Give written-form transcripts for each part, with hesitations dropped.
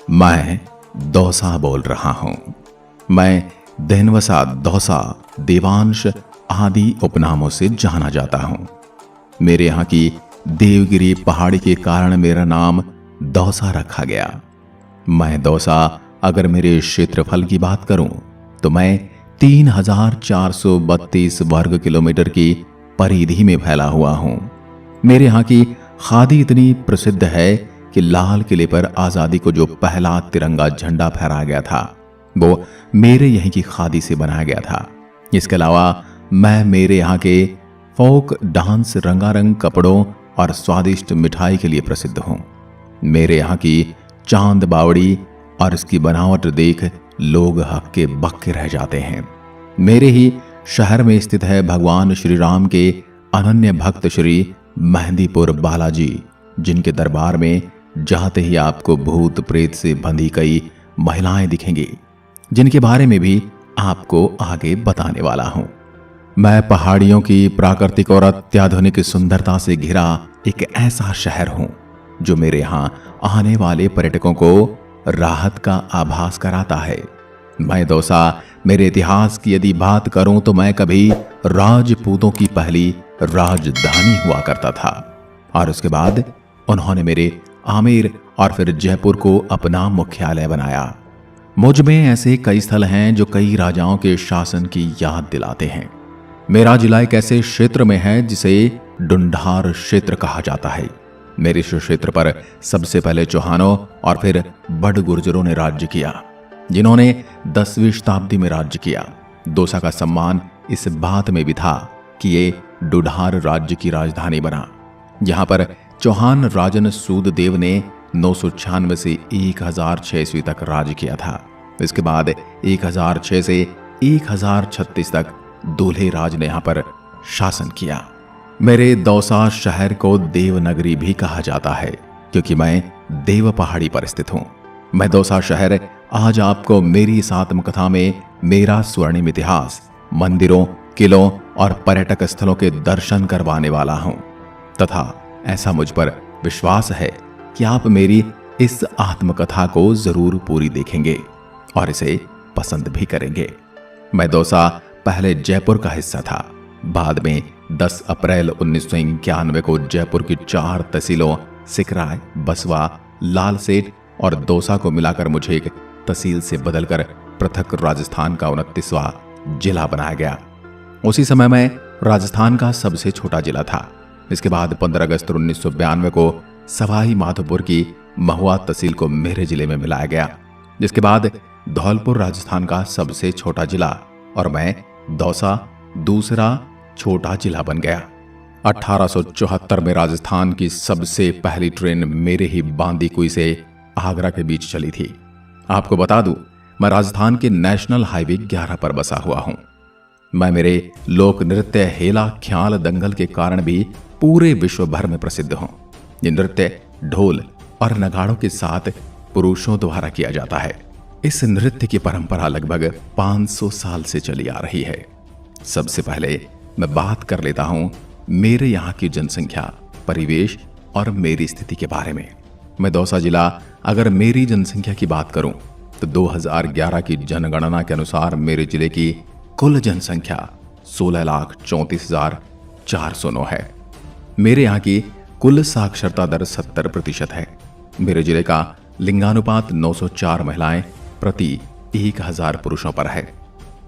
मैं दौसा बोल रहा हूं। मैं देनवसा, दौसा, देवांश आदि उपनामों से जाना जाता हूं। मेरे यहाँ की देवगिरी पहाड़ी के कारण मेरा नाम दौसा रखा गया। मैं दौसा अगर मेरे क्षेत्रफल की बात करूं तो मैं 3432 वर्ग किलोमीटर की परिधि में फैला हुआ हूं। मेरे यहाँ की खादी इतनी प्रसिद्ध है कि लाल किले पर आजादी को जो पहला तिरंगा झंडा फहराया गया था वो मेरे यहीं की खादी से बनाया गया था। इसके अलावा मैं मेरे यहाँ के फोक डांस, रंगारंग कपड़ों और स्वादिष्ट मिठाई के लिए प्रसिद्ध हूँ। मेरे यहाँ की चांद बावड़ी और इसकी बनावट देख लोग हक्के बक्के रह जाते हैं। मेरे ही शहर में स्थित है भगवान श्री राम के अनन्य भक्त श्री मेहंदीपुर बालाजी, जिनके दरबार में जाते ही आपको भूत प्रेत से बंधी कई महिलाएं दिखेंगी, जिनके बारे में भी आपको आगे बताने वाला हूं। मैं पहाड़ियों की प्राकृतिक और अत्याधुनिक सुंदरता से घिरा एक ऐसा शहर हूं जो मेरे यहां आने वाले पर्यटकों को राहत का आभास कराता है। मैं दौसा मेरे इतिहास की यदि बात करूं तो मैं कभी राजपूतों की पहली राजधानी हुआ करता था और उसके बाद उन्होंने मेरे आमेर और फिर जयपुर को अपना मुख्यालय बनाया। मुझ में ऐसे कई स्थल हैं जो कई राजाओं के शासन की याद दिलाते हैं। मेरा जिला एक ऐसे क्षेत्र में है जिसे ढूंढार क्षेत्र कहा जाता है। मेरे इस क्षेत्र पर सबसे पहले चौहानों और फिर बड़ गुर्जरों ने राज्य किया, जिन्होंने 10वीं शताब्दी में राज्य किया। दौसा का सम्मान इस बात में भी था कि ये ढूंढार राज्य की राजधानी बना। यहाँ पर चौहान राजन सूददेव ने 996 से 1006 ईस्वी तक राज्य किया था। इसके बाद 1006 से 1036 तक दूल्हे राज ने यहाँ पर शासन किया। मेरे दौसा शहर को देवनगरी भी कहा जाता है क्योंकि मैं देव पहाड़ी पर स्थित हूँ। मैं दौसा शहर आज आपको मेरी इस आत्मकथा में मेरा स्वर्णिम इतिहास, मंदिरों, किलों और पर्यटक स्थलों के दर्शन करवाने वाला हूँ तथा ऐसा मुझ पर विश्वास है कि आप मेरी इस आत्मकथा को जरूर पूरी देखेंगे और इसे पसंद भी करेंगे। मैं दौसा पहले जयपुर का हिस्सा था। बाद में 10 अप्रैल 1991 को जयपुर की 4 तहसीलों सिकराय, बसवा, लालसेठ और दौसा को मिलाकर मुझे एक तहसील से बदलकर पृथक राजस्थान का 29वां जिला बनाया गया। उसी समय मैं राजस्थान का सबसे छोटा जिला था। इसके बाद 15 अगस्त 1992 को सवाई माधोपुर की महुआ तहसील को मेरे जिले में मिलाया गया, जिसके बाद धौलपुर राजस्थान का सबसे छोटा जिला और मैं दौसा दूसरा छोटा जिला बन गया। 1874 में राजस्थान की सबसे पहली ट्रेन मेरे ही बांदीकुई से आगरा के बीच चली थी। आपको बता दूं, मैं राजस्थान के नेशनल हाईवे 11 पर बसा हुआ हूं। मैं मेरे लोक नृत्य, हेला, ख्याल, दंगल के कारण भी पूरे विश्व भर में प्रसिद्ध हूं। ये नृत्य ढोल और नगाड़ों के साथ पुरुषों द्वारा किया जाता है। इस नृत्य की परंपरा लगभग 500 साल से चली आ रही है। सबसे पहले मैं बात कर लेता हूं मेरे यहाँ की जनसंख्या, परिवेश और मेरी स्थिति के बारे में। मैं दौसा जिला अगर मेरी जनसंख्या की बात करूं तो 2011 की जनगणना के अनुसार मेरे जिले की कुल जनसंख्या 16,34,409 है। मेरे यहाँ की कुल साक्षरता दर 70% है। मेरे जिले का लिंगानुपात 904 महिलाएं प्रति 1000 पुरुषों पर है।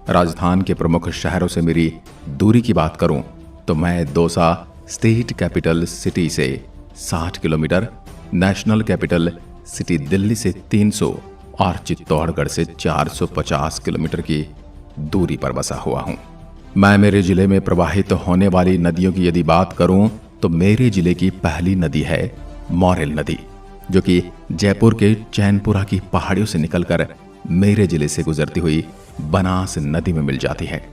राजस्थान के प्रमुख शहरों से मेरी दूरी की बात करूं तो मैं दौसा स्टेट कैपिटल सिटी से 60 kilometre, national capital city Delhi से 300 और चित्तौड़गढ़ से 450 किलोमीटर की दूरी पर बसा हुआ हूं। मैं मेरे जिले में प्रवाहित होने वाली नदियों की यदि बात करूं तो मेरे जिले की पहली नदी है मोरेल नदी, जो कि जयपुर के चैनपुरा की पहाड़ियों से निकलकर मेरे जिले से गुजरती हुई बनास नदी में मिल जाती है।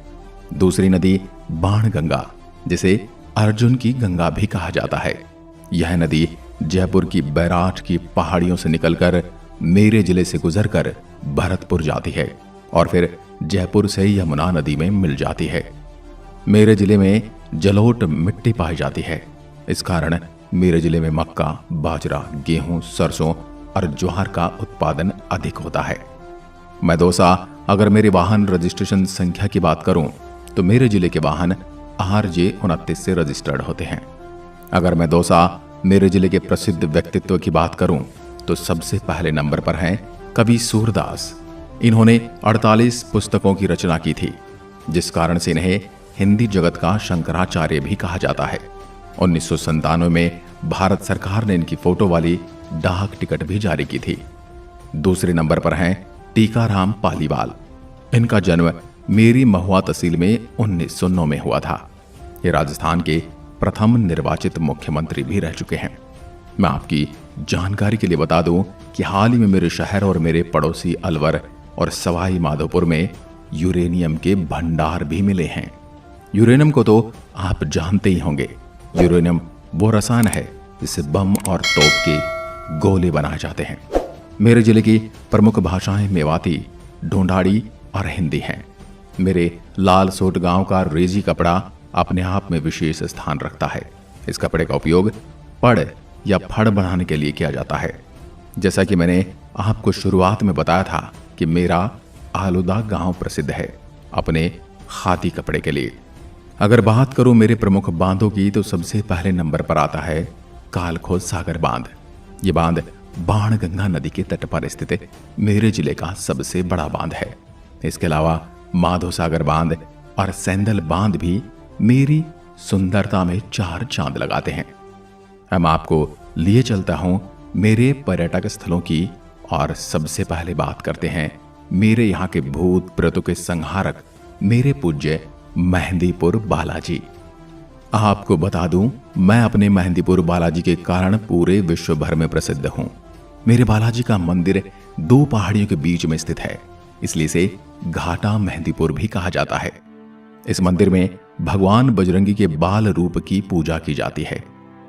दूसरी नदी बाण गंगा, जिसे अर्जुन की गंगा भी कहा जाता है। यह नदी जयपुर की बैराठ की पहाड़ियों से निकलकर मेरे जिले से गुजरकर भरतपुर जाती है और फिर जयपुर से यमुना नदी में मिल जाती है। मेरे जिले में जलोट मिट्टी पाई जाती है। इस कारण मेरे जिले में मक्का, बाजरा, गेहूं, सरसों और ज्वार का उत्पादन अधिक होता है। मैं दोसा अगर मेरे वाहन रजिस्ट्रेशन संख्या की बात करूं तो मेरे जिले के वाहन RJ29 से रजिस्टर्ड होते हैं। अगर मैं दोसा मेरे जिले के प्रसिद्ध व्यक्तित्व की बात करूं तो सबसे पहले नंबर पर हैं कवि सूरदास। इन्होंने 48 पुस्तकों की रचना की थी, जिस कारण से इन्हें हिंदी जगत का शंकराचार्य भी कहा जाता है। 1997 में भारत सरकार ने इनकी फोटो वाली डाक टिकट भी जारी की थी। दूसरे नंबर पर हैं टीकाराम पालीवाल। इनका जन्म मेरी महुआ तहसील में 1909 में हुआ था। ये राजस्थान के प्रथम निर्वाचित मुख्यमंत्री भी रह चुके हैं। मैं आपकी जानकारी के लिए बता दूं कि हाल ही में मेरे शहर और मेरे पड़ोसी अलवर और सवाई माधोपुर में यूरेनियम के भंडार भी मिले हैं। यूरेनियम को तो आप जानते ही होंगे। यूरेनियम वो रसायन है जिससे बम और तोप के गोले बनाए जाते हैं। मेरे जिले की प्रमुख भाषाएं मेवाती, ढूंढाड़ी और हिंदी हैं। मेरे लालसोट गांव का रेजी कपड़ा अपने आप में विशेष स्थान रखता है। इस कपड़े का उपयोग पड़ या फड़ बनाने के लिए किया जाता है। जैसा कि मैंने आपको शुरुआत में बताया था कि मेरा आलूदा गांव प्रसिद्ध है अपने खादी कपड़े के लिए। अगर बात करूं मेरे प्रमुख बांधों की तो सबसे पहले नंबर पर आता है कालखोल सागर बांध। ये बांध बाणगंगा नदी के तट पर स्थित मेरे जिले का सबसे बड़ा बांध है। इसके अलावा माधो सागर बांध और सेंदल बांध भी मेरी सुंदरता में 4 चांद लगाते हैं। हम आपको लिए चलता हूं मेरे पर्यटक स्थलों की और सबसे पहले बात करते हैं मेरे यहाँ के भूत प्रेतों के संहारक मेरे पूज्य मेहंदीपुर बालाजी। आपको बता दूं, मैं अपने मेहंदीपुर बालाजी के कारण पूरे विश्व भर में प्रसिद्ध हूं। मेरे बालाजी का मंदिर 2 पहाड़ियों के बीच में स्थित है, इसलिए इसे घाटा मेहंदीपुर भी कहा जाता है। इस मंदिर में भगवान बजरंगी के बाल रूप की पूजा की जाती है।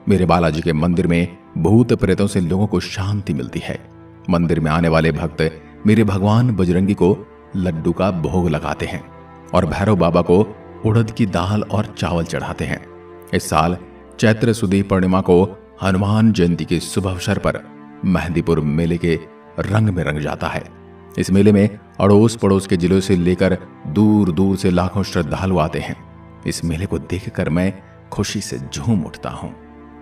मेरे बालाजी के मंदिर में भूत प्रेतों से लोगों को शांति मिलती है। मंदिर में आने वाले भक्त मेरे भगवान बजरंगी को लड्डू का भोग लगाते हैं और भैरव बाबा को उड़द की दाल और चावल चढ़ाते हैं। इस साल चैत्र सुदी पूर्णिमा को हनुमान जयंती के शुभ अवसर पर मेहंदीपुर मेले के रंग में रंग जाता है। इस मेले में अड़ोस पड़ोस के जिलों से लेकर दूर दूर से लाखों श्रद्धालु आते हैं। इस मेले को देखकर मैं खुशी से झूम उठता हूं।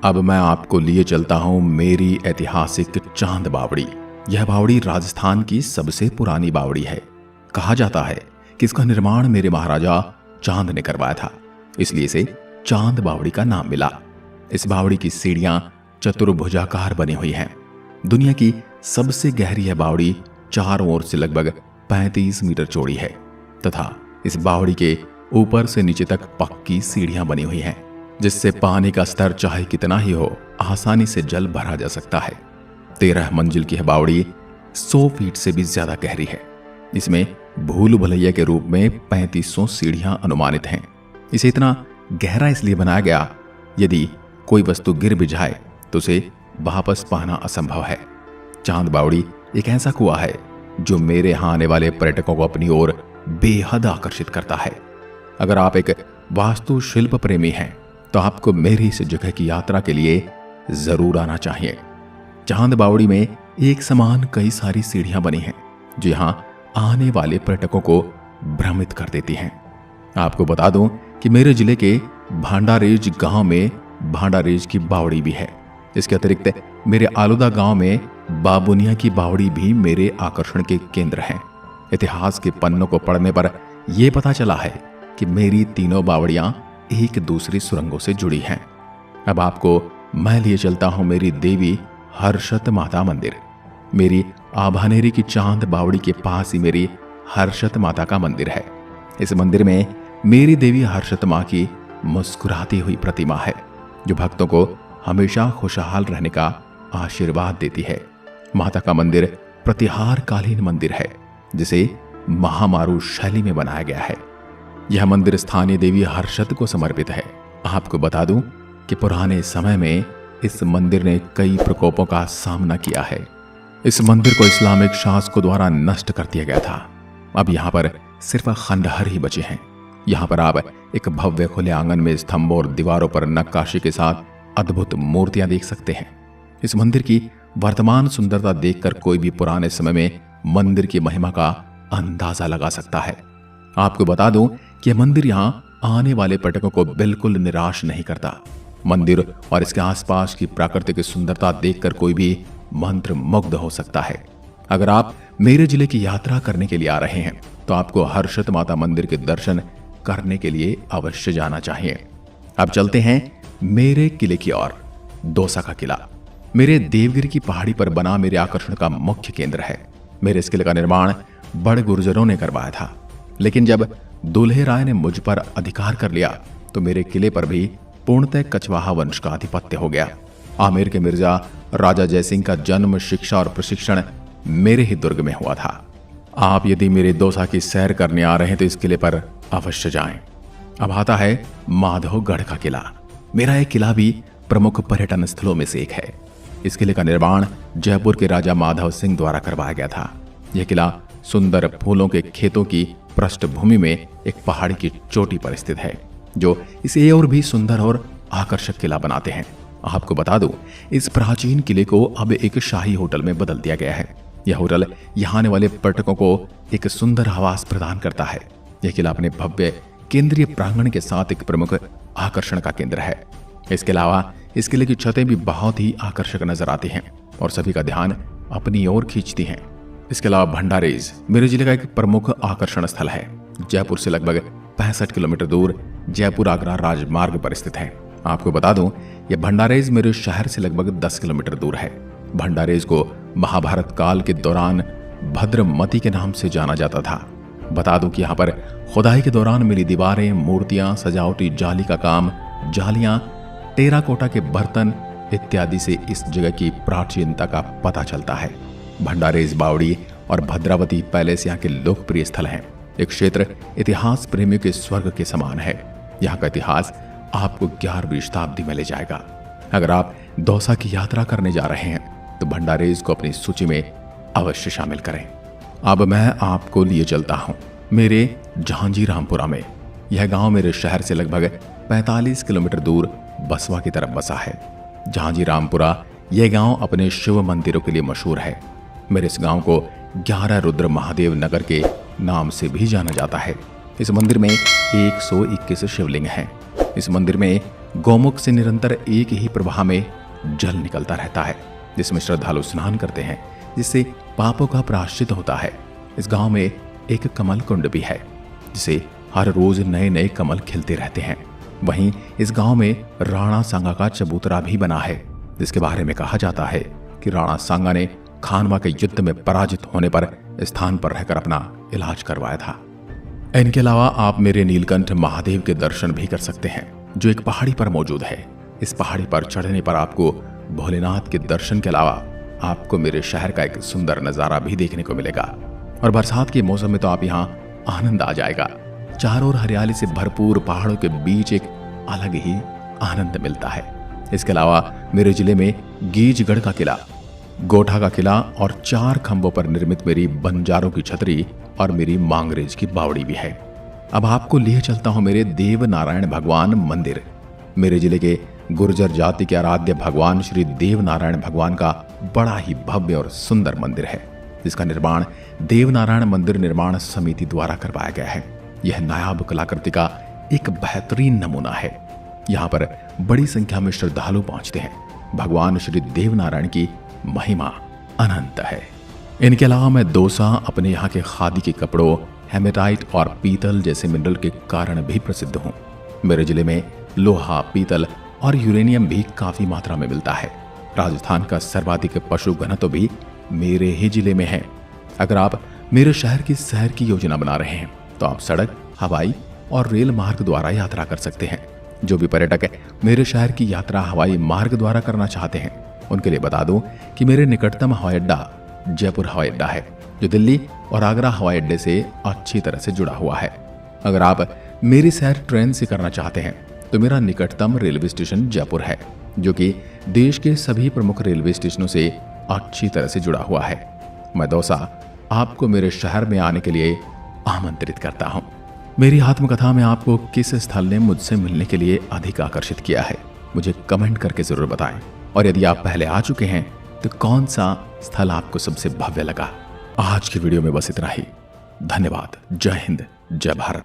अब मैं आपको लिए चलता हूं मेरी ऐतिहासिक चांद बावड़ी। यह बावड़ी राजस्थान की सबसे पुरानी बावड़ी है। कहा जाता है कि इसका निर्माण मेरे महाराजा चांद ने करवाया था, इसलिए इसे चांद बावड़ी का नाम मिला। इस बावड़ी की सीढ़ियां चतुर्भुजाकार बनी हुई हैं। दुनिया की सबसे गहरी यह बावड़ी चारों ओर से लगभग 35 मीटर चौड़ी है तथा इस बावड़ी के ऊपर से नीचे तक पक्की सीढ़ियां बनी हुई हैं, जिससे पानी का स्तर चाहे कितना ही हो आसानी से जल भरा जा सकता है। 13 मंजिल की यह बावड़ी 100 फीट से भी ज्यादा गहरी है। इसमें भूल भुलैया के रूप में 3500 सीढ़ियां अनुमानित हैं। इसे इतना गहरा इसलिए बनाया गया, यदि कोई वस्तु गिर भी जाए तो उसे वापस पाना असंभव है। चांद बावड़ी एक ऐसा कुआं है जो मेरे यहां आने वाले पर्यटकों को अपनी ओर बेहद आकर्षित करता है। अगर आप एक वास्तुशिल्प प्रेमी हैं तो आपको मेरी इस जगह की यात्रा के लिए जरूर आना चाहिए। चांद बावड़ी में एक समान कई सारी सीढ़ियां बनी हैं जो यहां आने वाले पर्यटकों को भ्रमित कर देती हैं। आपको बता दूं कि मेरे जिले के भांडारेज गांव में भांडारेज की बावड़ी भी है। इसके अतिरिक्त मेरे आलूदा गांव में बाबुनिया की बावड़ी भी मेरे आकर्षण के केंद्र हैं। इतिहास के पन्नों को पढ़ने पर यह पता चला है कि मेरी तीनों बावड़ियां एक दूसरी सुरंगों से जुड़ी हैं। अब आपको मैं लिए चलता हूं मेरी देवी हर्षत माता मंदिर। मेरी आभानेरी की चांद बावड़ी के पास ही मेरी हर्षत माता का मंदिर है। इस मंदिर में मेरी देवी हर्षत मां की मुस्कुराती हुई प्रतिमा है जो भक्तों को हमेशा खुशहाल रहने का आशीर्वाद देती है। माता का मंदिर प्रतिहार कालीन मंदिर है जिसे महामारू शैली में बनाया गया है। यह मंदिर स्थानीय देवी हर्षत को समर्पित है। आपको बता दूं कि पुराने समय में इस मंदिर ने कई प्रकोपों का सामना किया है। इस मंदिर को इस्लामिक शासकों द्वारा नष्ट कर दिया गया था। अब यहाँ पर सिर्फ खंडहर ही बचे हैं। यहाँ पर आप एक भव्य खुले आंगन में स्तंभों और दीवारों पर नक्काशी के साथ अद्भुत मूर्तियां देख सकते हैं। इस मंदिर की वर्तमान सुंदरता देखकर कोई भी पुराने समय में मंदिर की महिमा का अंदाजा लगा सकता है। आपको बता दूं कि मंदिर यहां आने वाले पर्यटकों को बिल्कुल निराश नहीं करता। मंदिर और इसके आसपास की प्राकृतिक सुंदरता देखकर कोई भी मंत्र मुग्ध हो सकता है। अगर आप मेरे जिले की यात्रा करने के लिए आ रहे हैं तो आपको हर्षित माता मंदिर के दर्शन करने के लिए अवश्य जाना चाहिए। अब चलते हैं मेरे किले की ओर। दौसा का किला मेरे देवगिरी की पहाड़ी पर बना मेरे आकर्षण का मुख्य केंद्र है। मेरे इस किले का निर्माण बड़े गुर्जरों ने करवाया था, लेकिन जब दुल्हे राय ने मुझ पर अधिकार कर लिया तो मेरे किले पर भी पूर्णतः कछवाहा वंश का आधिपत्य हो गया। आमेर के मिर्जा राजा जयसिंह का जन्म, शिक्षा और प्रशिक्षण मेरे ही दुर्ग में हुआ था। आप यदि मेरे दौसा की सैर करने आ रहे हैं तो इस किले पर अवश्य जाएं। अब आता है माधवगढ़ का किला। मेरा यह किला भी प्रमुख पर्यटन स्थलों में से एक है। इस किले का निर्माण जयपुर के राजा माधव सिंह द्वारा करवाया गया था। यह किला सुंदर फूलों के खेतों की पृष्ठभूमि में एक पहाड़ी की चोटी पर स्थित है, जो इसे और भी सुंदर और आकर्षक किला बनाते हैं। आपको बता दूं, इस प्राचीन किले को अब एक शाही होटल में बदल दिया गया है। यह होटल यहाँ आने वाले पर्यटकों को एक सुंदर आवास प्रदान करता है। यह किला अपने भव्य केंद्रीय प्रांगण के साथ एक प्रमुख आकर्षण का केंद्र है। इसके अलावा इस किले की छतें भी बहुत ही आकर्षक नजर आती हैं और सभी का ध्यान अपनी ओर खींचती हैं। इसके अलावा भंडारेज मेरे जिले का एक प्रमुख आकर्षण स्थल है। जयपुर से लगभग 65 किलोमीटर दूर जयपुर आगरा राजमार्ग पर स्थित है। आपको बता दूं, यह भंडारेज मेरे शहर से लगभग 10 किलोमीटर दूर है। भंडारेज को महाभारत काल के दौरान भद्रमती के नाम से जाना जाता था। बता दूं कि यहाँ पर खुदाई के दौरान मिली दीवारें, मूर्तियां, सजावटी जाली का काम, जालियां, टेराकोटा के बर्तन इत्यादि से इस जगह की प्राचीनता का पता चलता है। भंडारेज बावड़ी और भद्रावती पैलेस यहाँ के लोकप्रिय स्थल हैं। एक क्षेत्र इतिहास प्रेमियों के स्वर्ग के समान है। यहाँ का इतिहास आपको 11वीं शताब्दी में ले जाएगा। अगर आप दौसा की यात्रा करने जा रहे हैं तो भंडारेज को अपनी सूची में अवश्य शामिल करें। अब मैं आपको लिए चलता हूँ मेरे झांझीरामपुरा में। यह गांव मेरे शहर से लगभग 45 किलोमीटर दूर बसवा की तरफ बसा है। झांझीरामपुरा यह गांव अपने शिव मंदिरों के लिए मशहूर है। मेरे इस गांव को 11 रुद्र महादेव नगर के नाम से भी जाना जाता है। इस मंदिर में 121 शिवलिंग हैं। इस मंदिर में गौमुख से निरंतर एक ही प्रवाह में जल निकलता रहता है, जिसमें श्रद्धालु स्नान करते हैं, जिससे पापों का प्रायश्चित होता है। इस गांव में एक कमल कुंड भी है, जिसे हर रोज नए नए कमल खिलते रहते हैं। वहीं इस गांव में राणा सांगा का चबूतरा भी बना है, जिसके बारे में कहा जाता है कि राणा सांगा ने खानवा के युद्ध में पराजित होने पर स्थान पर रहकर अपना इलाज करवाया था। इनके अलावा आप मेरे नीलकंठ महादेव के दर्शन भी कर सकते हैं, जो एक पहाड़ी पर मौजूद है। इस पहाड़ी पर चढ़ने पर आपको भोलेनाथ के दर्शन के अलावा आपको मेरे शहर का एक सुंदर नजारा भी देखने को मिलेगा। और बरसात के मौसम में तो आप यहाँ आनंद आ जाएगा। चारों ओर हरियाली से भरपूर पहाड़ों के बीच एक अलग ही आनंद मिलता है। इसके अलावा मेरे जिले में गीजगढ़ का किला, गोठा का किला और 4 खंभों पर निर्मित मेरी बंजारों की छतरी और मेरी मांगरेज की बावड़ी भी है। अब आपको लिए चलता हूं मेरे देव नारायण भगवान मंदिर। मेरे जिले के गुर्जर जाति के आराध्य भगवान श्री देव नारायण भगवान का बड़ा ही भव्य और सुंदर मंदिर है, जिसका निर्माण देव नारायण मंदिर निर्माण समिति द्वारा करवाया गया है। यह नायाब कलाकृति का एक बेहतरीन नमूना है। यहाँ पर बड़ी संख्या में श्रद्धालु पहुंचते हैं। भगवान श्री देव नारायण की महिमा अनंत है। इनके अलावा मैं दौसा अपने यहाँ के खादी के कपड़ों, हेमेटाइट और पीतल जैसे मिनरल के कारण भी प्रसिद्ध हूँ। मेरे जिले में लोहा, पीतल और यूरेनियम भी काफी मात्रा में मिलता है। राजस्थान का सर्वाधिक पशु घनत्व भी मेरे ही जिले में है। अगर आप मेरे शहर की सैर की योजना बना रहे हैं तो आप सड़क, हवाई और रेल मार्ग द्वारा यात्रा कर सकते हैं। जो भी पर्यटक मेरे शहर की यात्रा हवाई मार्ग द्वारा करना चाहते हैं, उनके लिए बता दूं कि मेरे निकटतम हवाई अड्डा जयपुर हवाई अड्डा है, जो दिल्ली और आगरा हवाई अड्डे से अच्छी तरह से जुड़ा हुआ है। अगर आप मेरी सैर ट्रेन से करना चाहते हैं तो मेरा निकटतम रेलवे स्टेशन जयपुर है, जो कि देश के सभी प्रमुख रेलवे स्टेशनों से अच्छी तरह से जुड़ा हुआ है। मैं दौसा आपको मेरे शहर में आने के लिए आमंत्रित करता हूँ। मेरी आत्मकथा में आपको किस स्थल ने मुझसे मिलने के लिए अधिक आकर्षित किया है, मुझे कमेंट करके जरूर बताएं। और यदि आप पहले आ चुके हैं तो कौन सा स्थल आपको सबसे भव्य लगा? आज की वीडियो में बस इतना ही। धन्यवाद। जय हिंद, जय भारत।